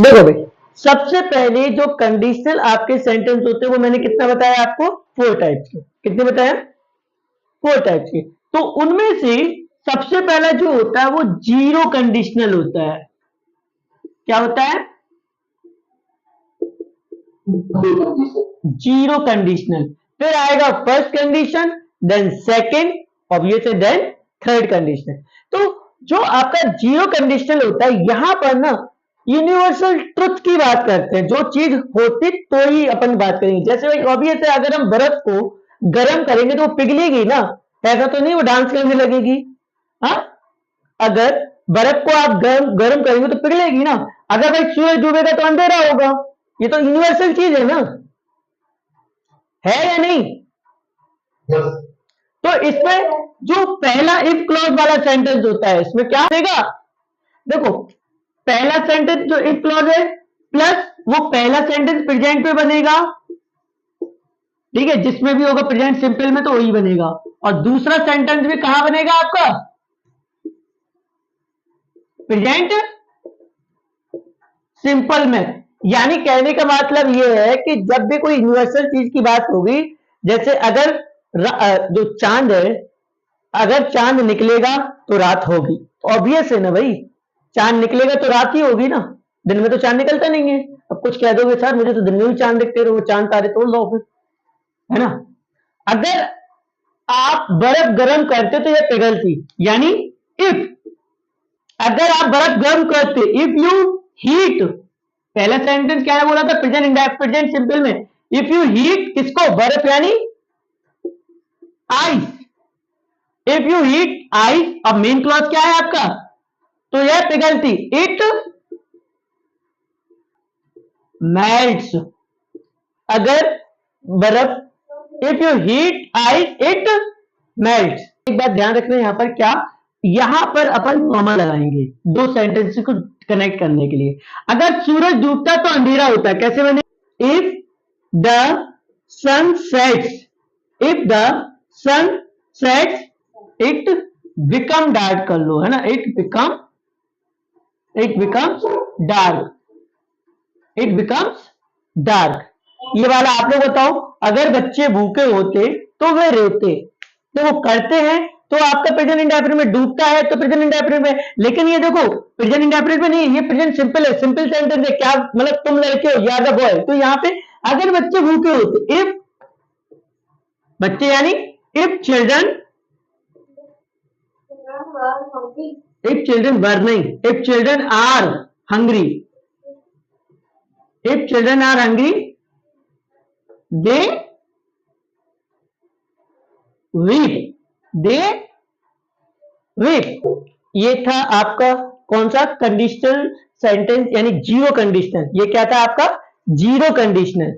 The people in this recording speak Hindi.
देखो भाई, सबसे पहले जो कंडीशनल आपके सेंटेंस होते हैं वो मैंने कितना बताया आपको, 4 टाइप्स के। कितने बताया, 4 टाइप्स के। तो उनमें से सबसे पहला जो होता है वो जीरो कंडीशनल होता है। क्या होता है, जीरो कंडीशनल। फिर आएगा first condition, then second, obviously then third conditional. तो जो आपका जीरो कंडीशनल होता है, यहां पर ना यूनिवर्सल ट्रुथ की बात करते हैं, जो चीज होती तो ही अपन बात करेंगे। जैसे भाई ऑब्वियस है, अगर हम बर्फ को गर्म करेंगे तो वो पिघलेगी ना, ऐसा तो नहीं वो डांस करने लगेगी। हाँ, अगर बर्फ को आप गर्म गर्म करेंगे तो पिघलेगी ना। अगर भाई सूरज डूबेगा तो अंधेरा होगा। ये तो यूनिवर्सल चीज है ना, है या नहीं। तो इसमें जो पहला इफ क्लॉज वाला सेंटेंस होता है, इसमें क्या होगा, देखो पहला सेंटेंस जो इफ क्लॉज है, प्लस वो पहला सेंटेंस प्रेजेंट पे बनेगा, ठीक है, जिसमें भी होगा प्रेजेंट सिंपल में तो वही बनेगा। और दूसरा सेंटेंस भी कहां बनेगा आपका, प्रेजेंट सिंपल में। यानी कहने का मतलब यह है कि जब भी कोई यूनिवर्सल चीज की बात होगी, जैसे अगर जो चांद है, अगर चांद निकलेगा तो रात होगी, ऑब्वियस है ना भाई, चांद निकलेगा तो रात ही होगी ना, दिन में तो चांद निकलता नहीं है। अब कुछ कह दोगे सर मुझे तो दिन में भी चांद दिखते रहे, वो चांद तारे तोड़ लो फिर, है ना। अगर आप बर्फ गर्म करते तो यह पिघलती, यानी इफ, अगर आप बर्फ गर्म करते, इफ यू हीट, पहला सेंटेंस क्या बोला था, प्रेजेंट इंडेफिनिट प्रेजेंट सिंपल में, इफ यू हीट किसको, बर्फ यानी ice, if you heat ice. अब मेन क्लॉज क्या है आपका, तो यह पिघलती, इट मेल्ट्स। अगर बर्फ, if you heat ice it melts. एक बात ध्यान रखना, यहां पर क्या, यहां पर अपन कॉमा लगाएंगे दो सेंटेंस को कनेक्ट करने के लिए। अगर सूरज डूबता तो अंधेरा होता, कैसे बने, if the sun sets, if the sun sets it become dark, कर लो, है ना, it becomes dark, it becomes dark. ये वाला आप लोग बताओ, अगर बच्चे भूखे होते तो वे रोते, तो वो करते हैं तो आपका प्रेजेंट इंडेफिनिट में, डूबता है तो प्रेजेंट इंडेफिनिट में। लेकिन ये देखो प्रेजेंट इंडेफिनिट में नहीं, ये प्रेजेंट सिंपल है, सिंपल सेंटेंस है। क्या मतलब, तुम लड़के हो, यार बॉय, तो यहाँ पे अगर बच्चे भूखे होते, इफ बच्चे यानी if children, if children were नहीं, if children are hungry, if children are hungry they weep, they weep. ये था आपका कौन सा कंडीशनल सेंटेंस, यानी जीरो कंडीशनल। ये क्या था आपका, जीरो कंडीशनल।